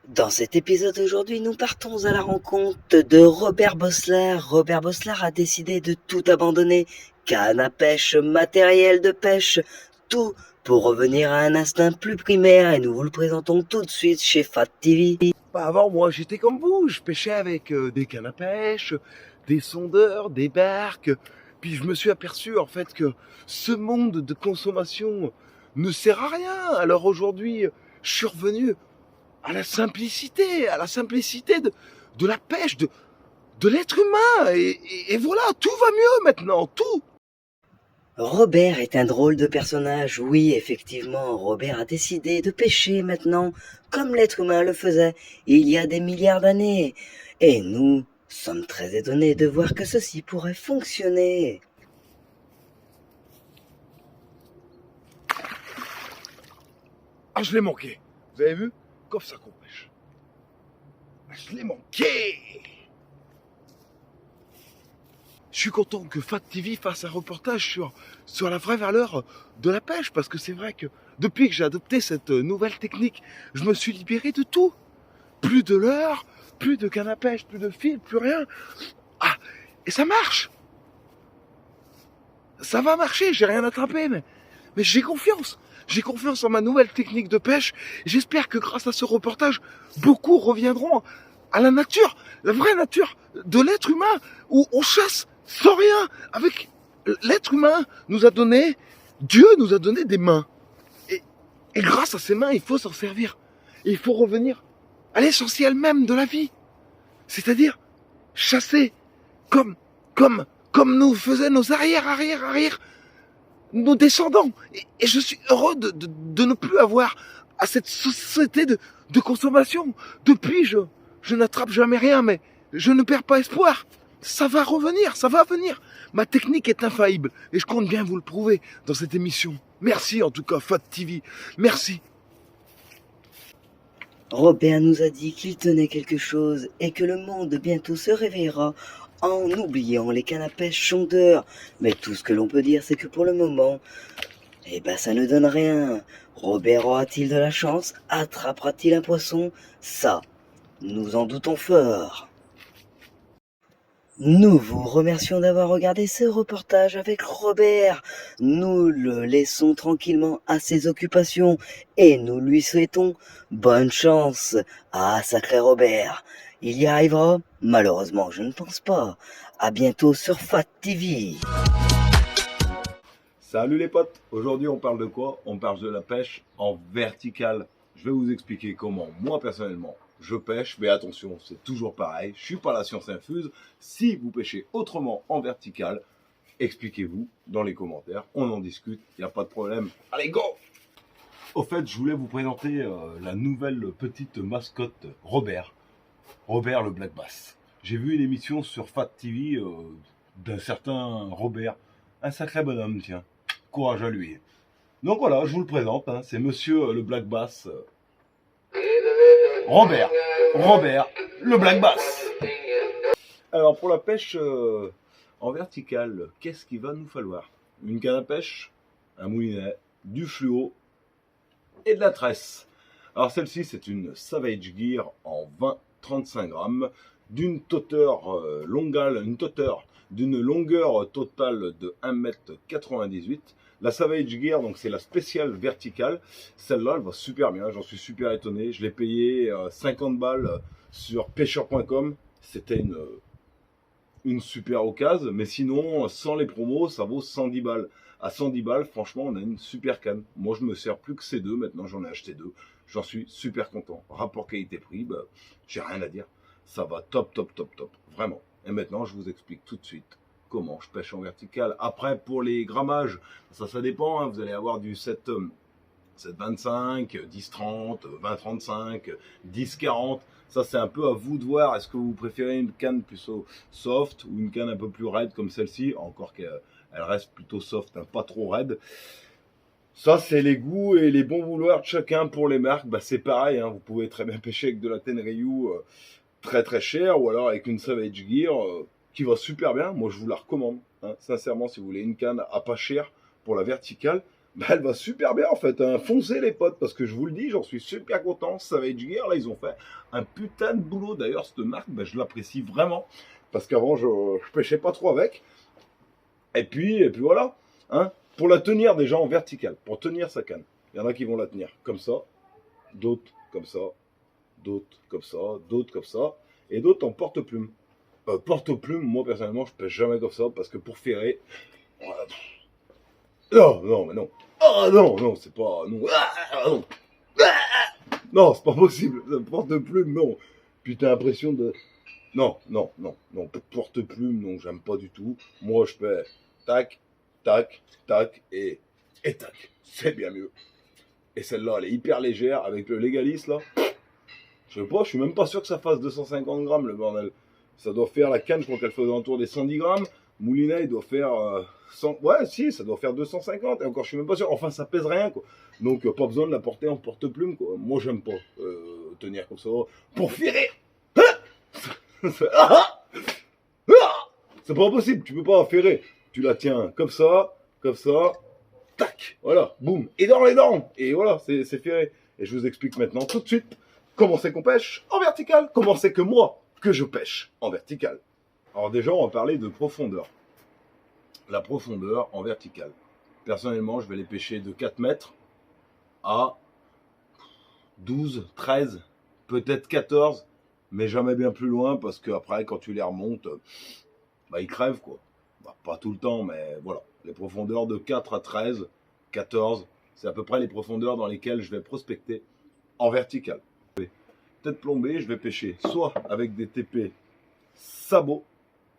Dans cet épisode aujourd'hui, nous partons à la rencontre de Robert Bossler. Robert Bossler a décidé de tout abandonner. Canne à pêche, matériel de pêche, tout pour revenir à un instinct plus primaire et nous vous le présentons tout de suite chez Fat TV. Avant, moi, j'étais comme vous. Je pêchais avec des cannes à pêche, des sondeurs, des barques. Puis je me suis aperçu, en fait, que ce monde de consommation ne sert à rien. Alors aujourd'hui, je suis revenu à la simplicité de la pêche, de l'être humain. Et voilà, tout va mieux maintenant, tout. Robert est un drôle de personnage. Oui, effectivement, Robert a décidé de pêcher maintenant, comme l'être humain le faisait il y a des milliards d'années. Et nous sommes très étonnés de voir que ceci pourrait fonctionner. Ah, je l'ai manqué. Vous avez vu? Comme ça qu'on pêche. Ah, je l'ai manqué. Je suis content que Fat TV fasse un reportage sur la vraie valeur de la pêche, parce que c'est vrai que depuis que j'ai adopté cette nouvelle technique, je me suis libéré de tout. Plus de leurre, plus de canne à pêche, plus de fil, plus rien. Ah, et ça marche. Ça va marcher, j'ai rien attrapé, mais j'ai confiance. J'ai confiance en ma nouvelle technique de pêche. J'espère que grâce à ce reportage, beaucoup reviendront à la nature, la vraie nature de l'être humain, où on chasse sans rien. Avec l'être humain Dieu nous a donné des mains. Et grâce à ces mains, il faut s'en servir. Et il faut revenir à l'essentiel même de la vie. C'est-à-dire chasser comme nous faisaient nos arrière, nos descendants. Et je suis heureux de ne plus avoir à cette société de consommation. Depuis, je n'attrape jamais rien, mais je ne perds pas espoir. Ça va revenir, ça va venir. Ma technique est infaillible et je compte bien vous le prouver dans cette émission. Merci en tout cas, Fat TV. Merci. Robert nous a dit qu'il tenait quelque chose et que le monde bientôt se réveillera en oubliant les cannes à pêche sondeurs. Mais tout ce que l'on peut dire, c'est que pour le moment, ça ne donne rien. Robert aura-t-il de la chance? Attrapera-t-il un poisson? Ça, nous en doutons fort. Nous vous remercions d'avoir regardé ce reportage avec Robert. Nous le laissons tranquillement à ses occupations et nous lui souhaitons bonne chance. Ah, sacré Robert, il y arrivera? Malheureusement, je ne pense pas. À bientôt sur Fat TV. Salut les potes, aujourd'hui on parle de quoi? On parle de la pêche en verticale. Je vais vous expliquer comment moi personnellement je pêche, mais attention, c'est toujours pareil, je suis pas la science infuse. Si vous pêchez autrement en verticale, expliquez-vous dans les commentaires, on en discute, il n'y a pas de problème. Allez, go! Au fait, je voulais vous présenter la nouvelle petite mascotte Robert le Black Bass. J'ai vu une émission sur Fat TV d'un certain Robert, un sacré bonhomme, tiens. Courage à lui. Donc voilà, je vous le présente, hein, c'est monsieur le Black Bass, Robert le Black Bass. Alors pour la pêche en verticale, qu'est-ce qu'il va nous falloir? Une canne à pêche, un moulinet, du fluo et de la tresse. Alors celle-ci c'est une Savage Gear en 20-35 grammes, d'une toteur d'une longueur totale de 1,98 m. La Savage Gear, donc c'est la spéciale verticale. Celle-là, elle va super bien, j'en suis super étonné. Je l'ai payé 50 balles sur pêcheur.com. C'était une super occasion, mais sinon, sans les promos, ça vaut 110 balles. À 110 balles, franchement, on a une super canne. Moi, je me sers plus que ces deux. Maintenant, j'en ai acheté deux. J'en suis super content. Rapport qualité-prix, j'ai rien à dire. Ça va top. Vraiment. Et maintenant, je vous explique tout de suite comment je pêche en vertical. Après, pour les grammages, ça dépend. Hein. Vous allez avoir du 7,25, 10,30, 20,35, 10,40. Ça, c'est un peu à vous de voir. Est-ce que vous préférez une canne plus soft ou une canne un peu plus raide comme celle-ci? Encore qu'elle reste plutôt soft, hein, pas trop raide. Ça, c'est les goûts et les bons vouloirs de chacun. Pour les marques, c'est pareil. Hein. Vous pouvez très bien pêcher avec de la Tenryu très très chère ou alors avec une Savage Gear qui va super bien. Moi, je vous la recommande. Hein. Sincèrement, si vous voulez une canne à pas cher pour la verticale, bah, elle va super bien en fait, hein. Foncez les potes, parce que je vous le dis, j'en suis super content. Savage Gear, là, ils ont fait un putain de boulot. D'ailleurs, cette marque, bah, je l'apprécie vraiment, parce qu'avant, je pêchais pas trop avec. Et puis voilà, hein, pour la tenir déjà en verticale, pour tenir sa canne. Il y en a qui vont la tenir comme ça, d'autres comme ça, d'autres comme ça, d'autres comme ça, et d'autres en porte-plume. Porte-plume, moi personnellement, je pêche jamais comme ça, parce que pour ferrer, non, mais non. Ah non, c'est pas, non, non. Non, c'est pas possible, ça porte-plume, non. Puis t'as l'impression de, non, porte-plume, non, j'aime pas du tout. Moi, je fais tac, tac, tac, et tac. C'est bien mieux. Et celle-là, elle est hyper légère, avec le Légalis, là. Je sais pas, je suis même pas sûr que ça fasse 250 grammes, le bordel. Ça doit faire, la canne, je crois qu'elle fait autour des 110 grammes. Moulinet, il doit faire 100... Ouais, si, ça doit faire 250. Et encore, je suis même pas sûr. Enfin, ça pèse rien, quoi. Donc, pas besoin de la porter en porte-plume, quoi. Moi, j'aime pas tenir comme ça. Pour ferrer. C'est pas possible, tu peux pas ferrer. Tu la tiens comme ça, tac, voilà, boum, et dans les dents. Et voilà, c'est ferré. Et je vous explique maintenant tout de suite comment c'est qu'on pêche en vertical. Comment c'est que moi, que je pêche en vertical. Alors déjà, on va parler de profondeur. La profondeur en vertical. Personnellement, je vais les pêcher de 4 mètres à 12, 13, peut-être 14, mais jamais bien plus loin, parce qu'après, quand tu les remontes, bah, ils crèvent, quoi. Bah, pas tout le temps, mais voilà. Les profondeurs de 4 à 13, 14, c'est à peu près les profondeurs dans lesquelles je vais prospecter en vertical. Tête plombée, je vais pêcher soit avec des TP sabots.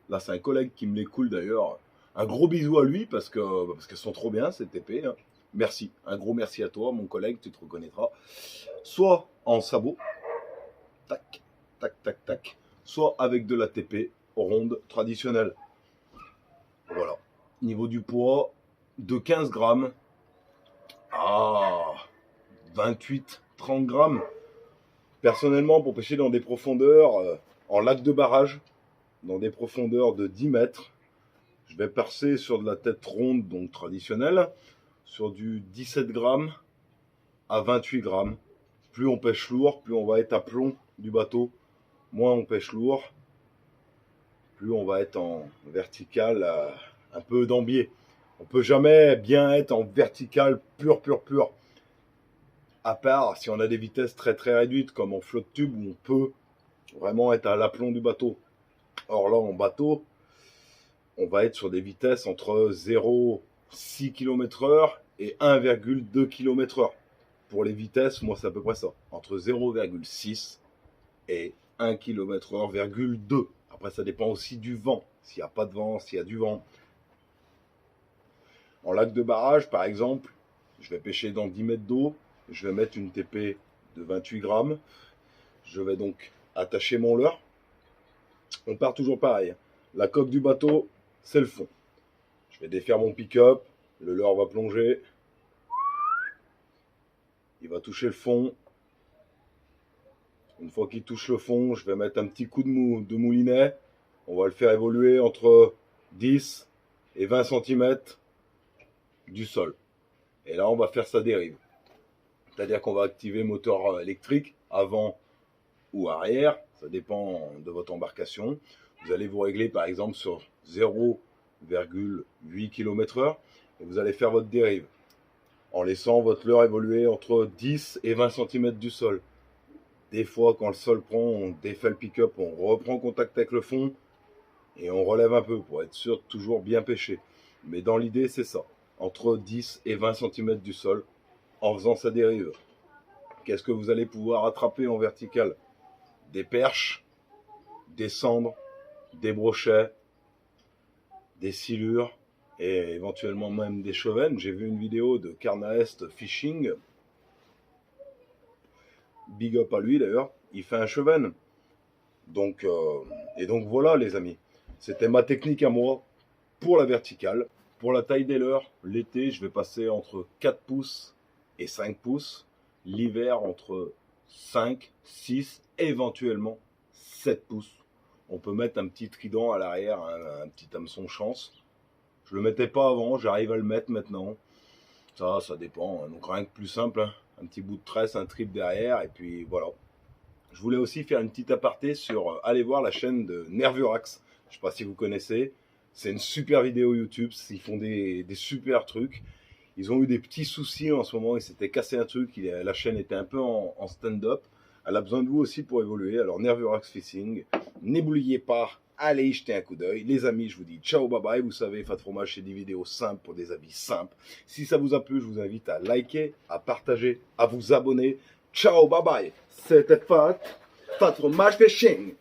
Là, c'est un collègue qui me les coule d'ailleurs. Un gros bisou à lui parce qu'elles sont trop bien, ces TP. Hein. Merci. Un gros merci à toi, mon collègue, tu te reconnaîtras. Soit en sabot, tac, tac, tac, tac. Soit avec de la TP ronde traditionnelle. Voilà. Niveau du poids, de 15 grammes à 28-30 grammes. Personnellement, pour pêcher dans des profondeurs, en lac de barrage, dans des profondeurs de 10 mètres, je vais percer sur de la tête ronde, donc traditionnelle, sur du 17 grammes à 28 grammes. Plus on pêche lourd, plus on va être à plomb du bateau. Moins on pêche lourd, plus on va être en vertical, un peu d'ambier. On peut jamais bien être en vertical pur. À part si on a des vitesses très réduites, comme en flotte tube, où on peut vraiment être à l'aplomb du bateau. Or là, en bateau, on va être sur des vitesses entre 0,6 km/h et 1,2 km/h. Pour les vitesses, moi, c'est à peu près ça. Entre 0,6 et 1 km/h,2. Après, ça dépend aussi du vent. S'il n'y a pas de vent, s'il y a du vent. En lac de barrage, par exemple, je vais pêcher dans 10 mètres d'eau. Je vais mettre une TP de 28 grammes. Je vais donc attacher mon leurre. On part toujours pareil. La coque du bateau, c'est le fond. Je vais défaire mon pick-up. Le leurre va plonger. Il va toucher le fond. Une fois qu'il touche le fond, je vais mettre un petit coup de moulinet. On va le faire évoluer entre 10 et 20 cm du sol. Et là, on va faire sa dérive. C'est-à-dire qu'on va activer le moteur électrique avant ou arrière. Ça dépend de votre embarcation. Vous allez vous régler par exemple sur 0,8 km/h et vous allez faire votre dérive en laissant votre leurre évoluer entre 10 et 20 cm du sol. Des fois, quand le sol prend, on défait le pick-up, on reprend contact avec le fond et on relève un peu pour être sûr de toujours bien pêcher. Mais dans l'idée, c'est ça, entre 10 et 20 cm du sol en faisant sa dérive. Qu'est-ce que vous allez pouvoir attraper en vertical? Des perches, des cendres, des brochets, des silures et éventuellement même des chevennes. J'ai vu une vidéo de Carnaest Fishing. Big up à lui d'ailleurs. Il fait un chevenne. Donc voilà les amis. C'était ma technique à moi pour la verticale. Pour la taille des leurres, l'été je vais passer entre 4 pouces et 5 pouces. L'hiver entre 5, 6, éventuellement 7 pouces. On peut mettre un petit trident à l'arrière, un petit hameçon chance. Je le mettais pas avant, j'arrive à le mettre maintenant. Ça dépend. Donc rien que plus simple, hein. Un petit bout de tresse, un trip derrière, et puis voilà. Je voulais aussi faire une petite aparté sur aller voir la chaîne de Nervurax. Je sais pas si vous connaissez. C'est une super vidéo YouTube. Ils font des super trucs. Ils ont eu des petits soucis en ce moment. Ils s'étaient cassé un truc. La chaîne était un peu en stand-up. Elle a besoin de vous aussi pour évoluer. Alors Nervurax Fishing, n'oubliez pas, allez y jeter un coup d'œil. Les amis, je vous dis ciao, bye bye. Vous savez, Fat Fromage, c'est des vidéos simples pour des habits simples. Si ça vous a plu, je vous invite à liker, à partager, à vous abonner. Ciao, bye bye. C'était Fat Fromage Fishing.